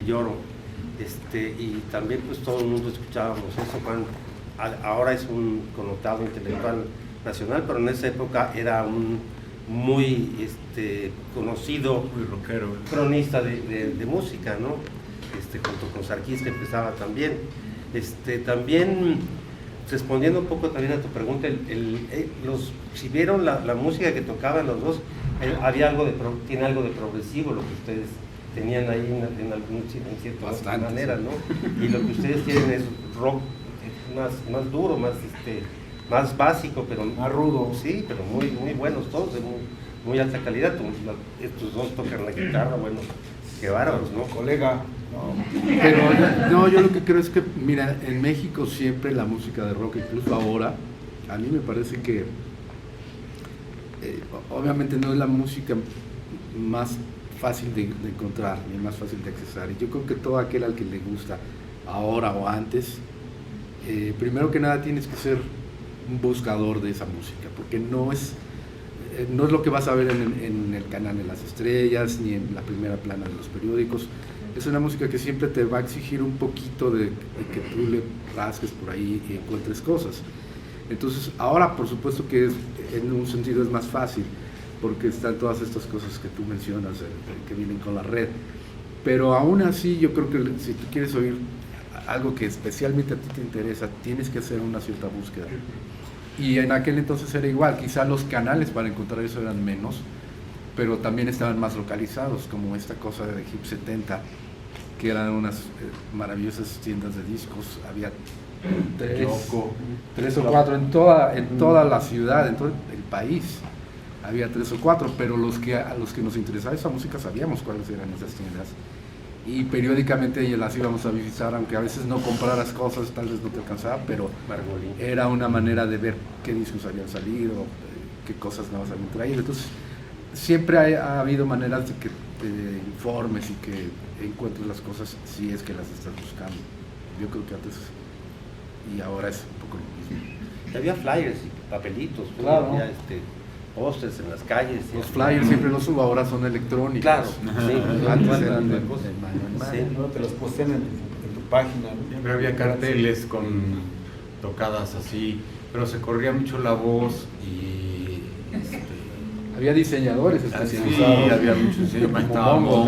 Villoro, y también pues todo el mundo escuchábamos eso. Juan ahora es un connotado intelectual nacional, pero en esa época era un muy conocido, muy rockero, cronista de música, ¿no? Junto con Sarkis, que empezaba también. También respondiendo un poco también a tu pregunta, si vieron la música que tocaban los dos, había tiene algo de progresivo lo que ustedes tenían ahí en cierta manera, ¿no? Y lo que ustedes tienen es rock más duro, más básico, pero más rudo. Sí, pero muy buenos todos, de muy alta calidad. Estos dos tocan la guitarra, bueno, qué bárbaros, ¿no? Colega. No. Pero no, yo lo que creo es que, mira, en México siempre la música de rock, incluso ahora, a mí me parece que obviamente no es la música más fácil de encontrar, ni más fácil de accesar. Y yo creo que todo aquel al que le gusta, ahora o antes, primero que nada tienes que ser un buscador de esa música, porque no es lo que vas a ver en el canal de las estrellas, ni en la primera plana de los periódicos. Es una música que siempre te va a exigir un poquito de que tú le rasques por ahí y encuentres cosas. Entonces, ahora por supuesto que en un sentido es más fácil, porque están todas estas cosas que tú mencionas, que vienen con la red. Pero aún así, yo creo que si tú quieres oír algo que especialmente a ti te interesa, tienes que hacer una cierta búsqueda. Y en aquel entonces era igual, quizá los canales para encontrar eso eran menos, pero también estaban más localizados, como esta cosa de Hip 70, que eran unas maravillosas tiendas de discos. Había tres o cuatro en toda la ciudad, en todo el país. Había 3 o 4, pero a los que nos interesaba esa música sabíamos cuáles eran esas tiendas. Y periódicamente las íbamos a visitar, aunque a veces no compraras cosas, tal vez no te alcanzaba, pero era una manera de ver qué discos habían salido, qué cosas nuevas habían traído. Entonces, siempre ha habido maneras de que te informes y que encuentres las cosas si es que las estás buscando. Yo creo que antes y ahora es un poco lo mismo. Había flyers y papelitos, claro. Había pósters en las calles. Los flyers siempre los subo, ahora son electrónicos. Claro, sí, antes eran de cosas. Sí, no te los postean en tu página, ¿no? Siempre había carteles con tocadas así, pero se corría mucho la voz y había diseñadores especializados. Sí, había muchos diseñadores. Mongo.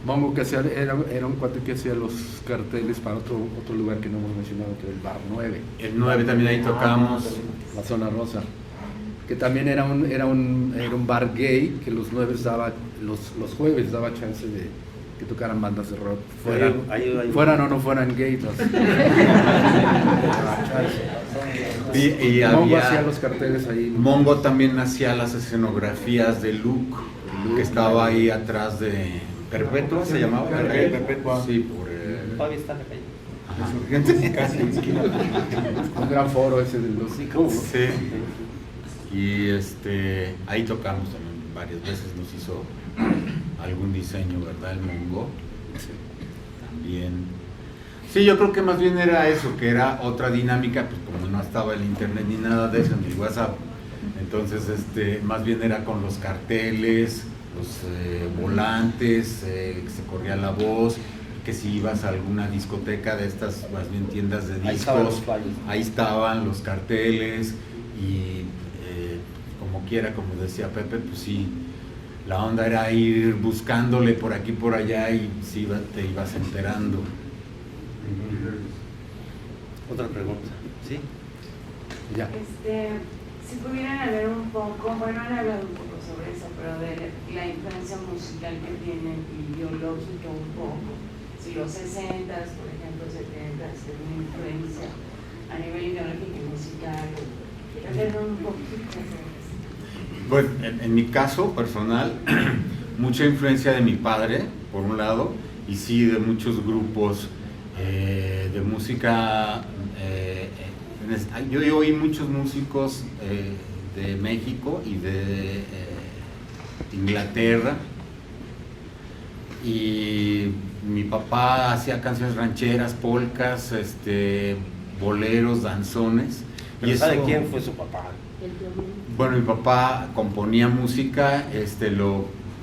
Mongo que era un cuate que hacía los carteles para otro lugar que no hemos mencionado, que era el Bar 9. El 9 también ahí tocamos. La Zona Rosa. Que también era un bar gay, que los jueves daba chance de que tocaran bandas de rock. Fueran o no fueran gays. Y Mongo hacía los carteles ahí. Mongo también hacía las escenografías de Luke, que estaba ahí atrás de Perpetua, ¿se llamaba? Perpetua. Sí, por Todavía está en la calle. Insurgentes, casi en esquina. Un gran foro ese de los. Sí. Y ahí tocamos también varias veces, nos hizo algún diseño, ¿verdad? El Mongo. También. Sí, yo creo que más bien era eso, que era otra dinámica, pues como no estaba el internet ni nada de eso, ni el WhatsApp. Entonces, más bien era con los carteles, los volantes, que se corría la voz, que si ibas a alguna discoteca de estas, más bien tiendas de discos, ahí estaban los carteles y como quiera, como decía Pepe, pues sí, la onda era ir buscándole por aquí por allá y sí, te ibas enterando. Otra pregunta, ¿sí? Ya. Si pudieran hablar un poco, bueno, han hablado un poco sobre eso, pero de la influencia musical que tienen ideológica un poco. Si los 60s, por ejemplo, 70s, tienen una influencia a nivel ideológico y musical, hablar un poquito. Bueno, en mi caso personal, mucha influencia de mi padre, por un lado, y sí de muchos grupos de música. Yo oí muchos músicos de México y de Inglaterra, y mi papá hacía canciones rancheras, polcas, boleros, danzones. ¿Pero y sabe quién fue su papá? Bueno, mi papá componía música,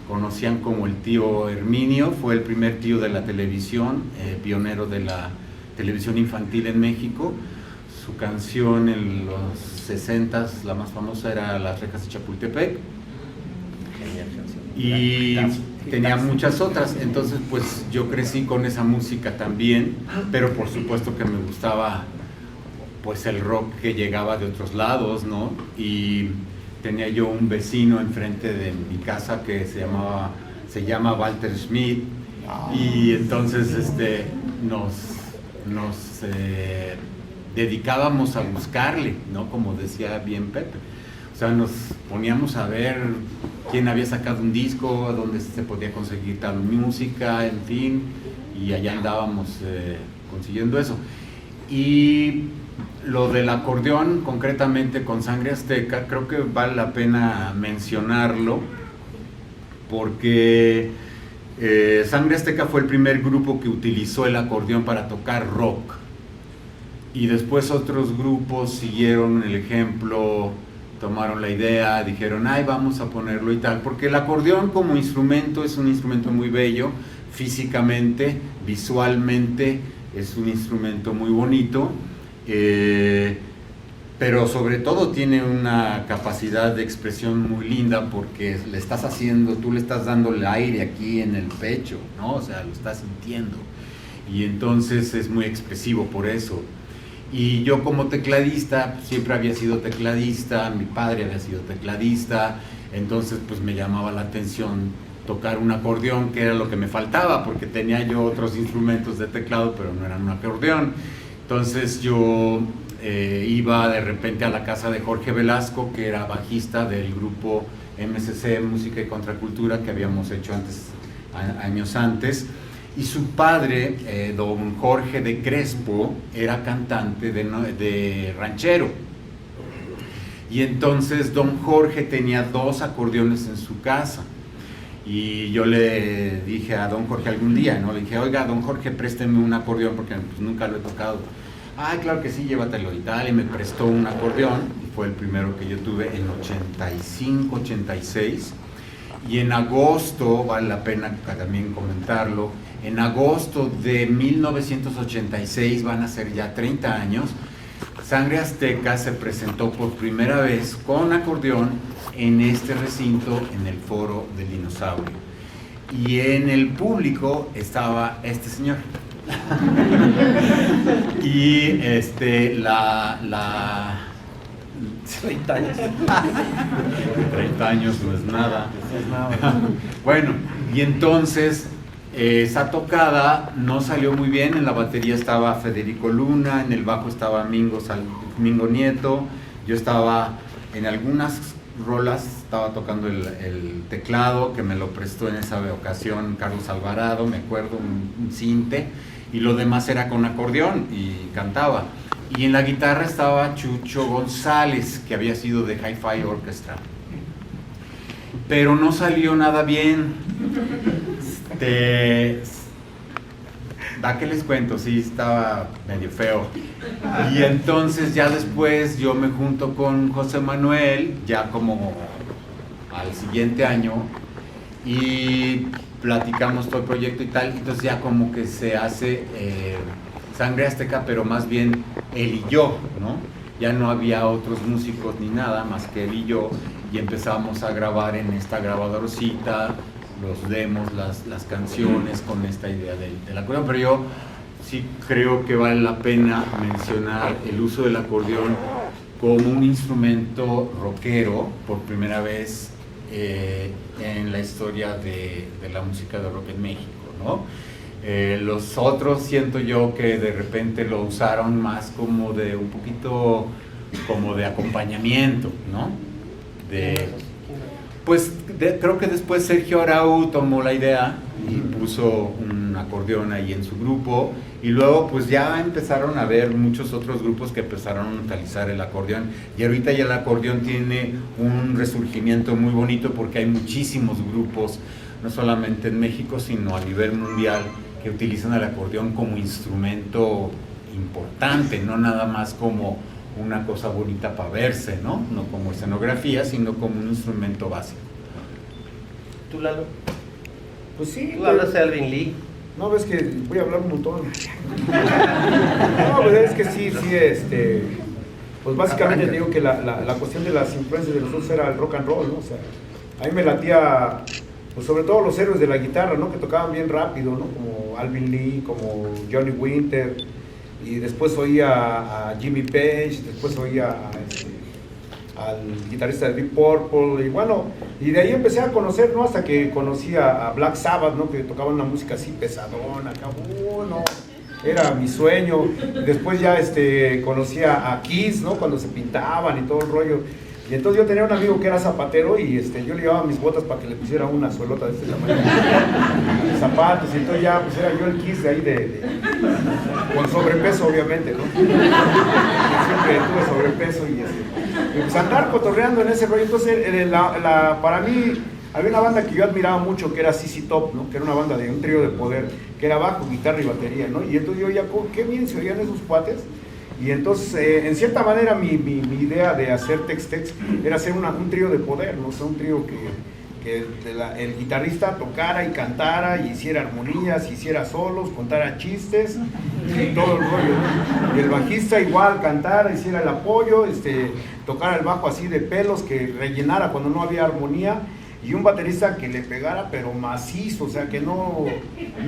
conocían como el tío Herminio. Fue el primer tío de la televisión, pionero de la televisión infantil en México. Su canción en los 60s, la más famosa, era Las Rejas de Chapultepec. Y tenía muchas otras. Entonces pues yo crecí con esa música también, pero por supuesto que me gustaba pues el rock que llegaba de otros lados, ¿no? Y tenía yo un vecino enfrente de mi casa que se llama Walter Schmidt, y entonces nos dedicábamos a buscarle, ¿no? Como decía bien Pepe. O sea, nos poníamos a ver quién había sacado un disco, dónde se podía conseguir tal música, en fin, y allá andábamos consiguiendo eso. Y lo del acordeón, concretamente con Sangre Azteca, creo que vale la pena mencionarlo, porque Sangre Azteca fue el primer grupo que utilizó el acordeón para tocar rock. Y después otros grupos siguieron el ejemplo, tomaron la idea, dijeron, ay, vamos a ponerlo y tal, porque el acordeón como instrumento es un instrumento muy bello, físicamente, visualmente, es un instrumento muy bonito, pero sobre todo tiene una capacidad de expresión muy linda, porque tú le estás dando el aire aquí en el pecho, ¿no? O sea, lo estás sintiendo, y entonces es muy expresivo por eso. Y yo como tecladista, siempre había sido tecladista, mi padre había sido tecladista, entonces pues me llamaba la atención tocar un acordeón, que era lo que me faltaba, porque tenía yo otros instrumentos de teclado, pero no eran un acordeón. Entonces yo iba de repente a la casa de Jorge Velasco, que era bajista del grupo MCC, Música y Contracultura, que habíamos hecho años antes. Y su padre, don Jorge de Crespo, era cantante de ranchero. Y entonces don Jorge tenía 2 acordeones en su casa. Y yo le dije a don Jorge algún día, ¿no? Le dije, oiga, don Jorge, présteme un acordeón, porque pues, nunca lo he tocado. Ay, claro que sí, llévatelo y tal. Y me prestó un acordeón, y fue el primero que yo tuve en 85, 86. Y en agosto, vale la pena también comentarlo, en agosto de 1986, van a ser ya 30 años, Sangre Azteca se presentó por primera vez con acordeón en este recinto, en el Foro del Dinosaurio. Y en el público estaba este señor. Y 30 años. 30 años no es nada. Bueno, y entonces esa tocada no salió muy bien. En la batería estaba Federico Luna, en el bajo estaba Mingo Nieto, yo estaba en algunas rolas, estaba tocando el teclado, que me lo prestó en esa ocasión Carlos Alvarado, me acuerdo, un cinte, y lo demás era con acordeón y cantaba. Y en la guitarra estaba Chucho González, que había sido de Hi-Fi Orchestra. Pero no salió nada bien. ¿Va que les cuento? Sí, estaba medio feo. Y entonces ya después yo me junto con José Manuel, ya como al siguiente año, y platicamos todo el proyecto y tal. Entonces ya como que se hace Sangre Azteca, pero más bien él y yo, ¿no? Ya no había otros músicos ni nada más que él y yo, y empezamos a grabar en esta grabadorcita los demos, las canciones, con esta idea del acordeón. Pero yo sí creo que vale la pena mencionar el uso del acordeón como un instrumento rockero por primera vez en la historia de la música de rock en México, ¿no? Los otros siento yo que de repente lo usaron más como de un poquito como de acompañamiento, ¿no? Creo que después Sergio Arau tomó la idea y puso un acordeón ahí en su grupo, y luego pues ya empezaron a haber muchos otros grupos que empezaron a utilizar el acordeón, y ahorita ya el acordeón tiene un resurgimiento muy bonito, porque hay muchísimos grupos, no solamente en México, sino a nivel mundial, que utilizan el acordeón como instrumento importante, no nada más como una cosa bonita para verse, ¿no? No como escenografía, sino como un instrumento básico. ¿Tú, Lalo? Pues sí. ¿Tú hablas de Alvin Lee? No, ves que voy a hablar un montón. No, pues es que sí, pues básicamente digo que la cuestión de las influencias de nosotros era el rock and roll, ¿no? O sea, a mí me latía, pues sobre todo los héroes de la guitarra, ¿no? Que tocaban bien rápido, ¿no? Como Alvin Lee, como Johnny Winter, y después oía a Jimmy Page, después oía al guitarrista de Deep Purple, y bueno, y de ahí empecé a conocer, ¿no? Hasta que conocí a Black Sabbath, ¿no? Que tocaban una música así pesadona, acá, no, era mi sueño. Después ya conocí a Kiss, ¿no? Cuando se pintaban y todo el rollo. Y entonces yo tenía un amigo que era zapatero y yo le llevaba mis botas para que le pusiera una suelota de este tamaño, zapatos, y entonces ya pues era yo el Kiss de ahí con sobrepeso obviamente, ¿no? Siempre tuve sobrepeso y pues andar cotorreando en ese rollo. Entonces para mí había una banda que yo admiraba mucho que era CC Top, ¿no? Que era una banda de un trío de poder, que era bajo, guitarra y batería, ¿no? Y entonces yo ya, qué bien se oían esos cuates. Y entonces, en cierta manera, mi idea de hacer Tex-Tex era hacer un trío de poder, ¿no? O sea, un trío que el guitarrista tocara y cantara, y hiciera armonías, hiciera solos, contara chistes, y todo el rollo, ¿no? Y el bajista igual cantara, hiciera el apoyo, tocara el bajo así de pelos, que rellenara cuando no había armonía, y un baterista que le pegara pero macizo, o sea, que no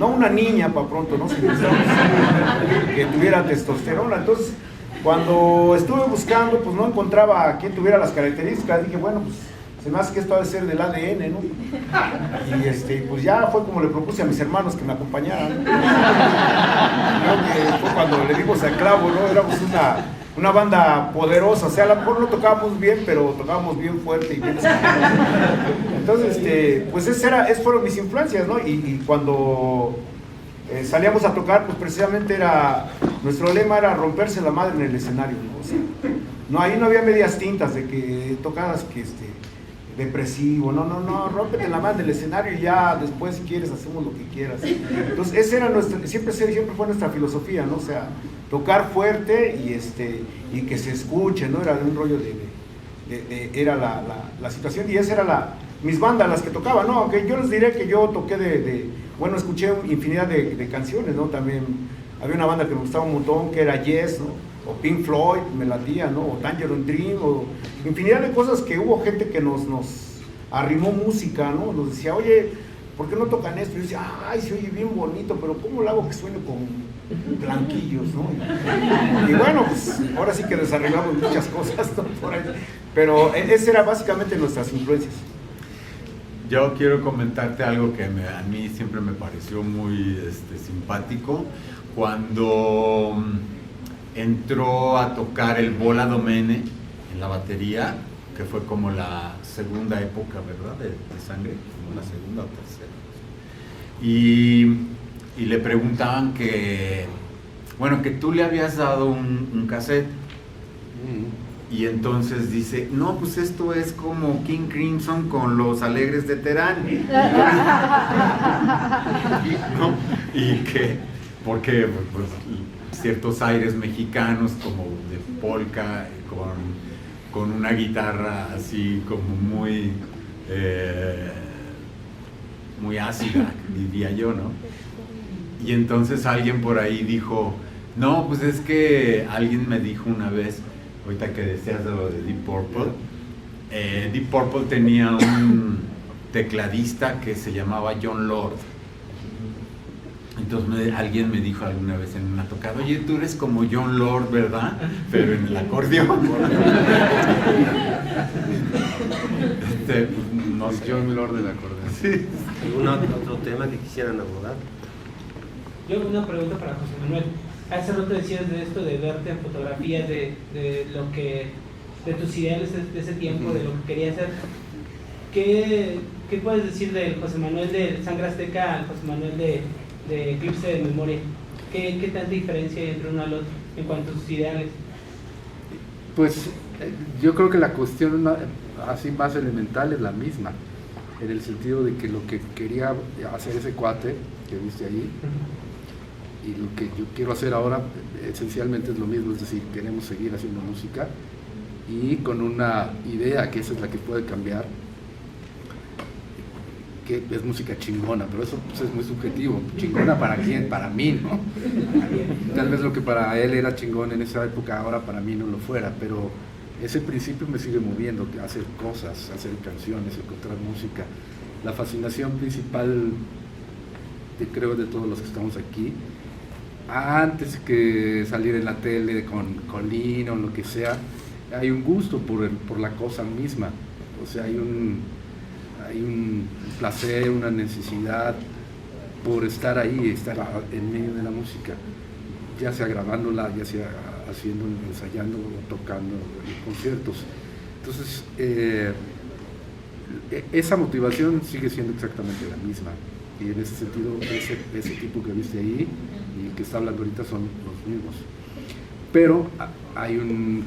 una niña para pronto, ¿no? Sino que tuviera testosterona. Entonces, cuando estuve buscando, pues no encontraba a quien tuviera las características. Dije, bueno, pues se me hace que esto ha de ser del ADN, ¿no? Y pues ya fue como le propuse a mis hermanos que me acompañaran. Creo que fue cuando le dimos al clavo, ¿no? Éramos una banda poderosa, o sea, a lo mejor no tocábamos bien, pero tocábamos bien fuerte y bien. Entonces, pues esas fueron mis influencias, ¿no? Y cuando salíamos a tocar, pues precisamente nuestro lema era romperse la madre en el escenario, ¿no? O sea, no, ahí no había medias tintas de que tocaras que depresivo, no, rómpete la madre en el escenario y ya después si quieres hacemos lo que quieras. Entonces, esa era siempre fue nuestra filosofía, ¿no? O sea, tocar fuerte y que se escuche, ¿no? Era de un rollo era la situación, y esa era mis bandas las que tocaban, ¿no? Aunque yo les diré que yo toqué bueno, escuché infinidad de canciones, ¿no? También había una banda que me gustaba un montón, que era Yes, ¿no? O Pink Floyd, me latía, ¿no? O Tangerine Dream, o infinidad de cosas que hubo gente que nos arrimó música, ¿no? Nos decía, oye, ¿por qué no tocan esto? Y yo decía, ay, se oye bien bonito, pero ¿cómo lo hago que suene con blanquillos, ¿no? Y bueno, pues ahora sí que desarreglamos muchas cosas, ¿no? Por ahí. Pero esas eran básicamente nuestras influencias. Yo quiero comentarte algo que a mí siempre me pareció muy simpático. Cuando entró a tocar el Bola Domene en la batería, que fue como la segunda época, ¿verdad? De Sangre, como la segunda o tercera. Y le preguntaban que tú le habías dado un cassette. Y entonces dice, no, pues esto es como King Crimson con Los Alegres de Terán. ¿No? Y que, porque pues, ciertos aires mexicanos como de polka, con una guitarra así como muy ácida, diría yo, ¿no? Y entonces alguien por ahí dijo, no, pues es que alguien me dijo una vez, ahorita que decías de lo de Deep Purple, Deep Purple tenía un tecladista que se llamaba Jon Lord. Entonces alguien me dijo alguna vez en una tocada, oye, tú eres como Jon Lord, ¿verdad? Pero en el acordeón. No sé. Jon Lord del acordeón. Sí. ¿Algún otro tema que quisieran abordar? Yo una pregunta para José Manuel. Hace rato decías de esto de verte en fotografías de tus ideales de ese tiempo, de lo que querías hacer. ¿Qué puedes decir del José Manuel de Sangre Azteca al José Manuel de Eclipse de Memoria? ¿Qué tanta diferencia hay entre uno al otro en cuanto a sus ideales? Pues yo creo que la cuestión así más elemental es la misma, en el sentido de que lo que quería hacer ese cuate que viste allí y lo que yo quiero hacer ahora esencialmente es lo mismo, es decir, queremos seguir haciendo música y con una idea que esa es la que puede cambiar, que es música chingona, pero eso pues, es muy subjetivo. ¿Chingona para quién? Para mí, ¿no? Tal vez lo que para él era chingón en esa época, ahora para mí no lo fuera, pero ese principio me sigue moviendo, hacer cosas, hacer canciones, encontrar música. La fascinación principal, creo, de todos los que estamos aquí, antes que salir en la tele con Lino o lo que sea, hay un gusto por la cosa misma. O sea, hay un placer, una necesidad por estar ahí, estar en medio de la música, ya sea grabándola, ya sea haciendo, ensayando, tocando en conciertos. Entonces, esa motivación sigue siendo exactamente la misma. Y en ese sentido, ese tipo que viste ahí y el que está hablando ahorita son los mismos. Pero hay un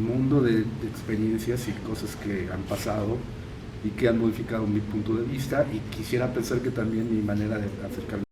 mundo de experiencias y cosas que han pasado y que han modificado mi punto de vista, y quisiera pensar que también mi manera de acercarme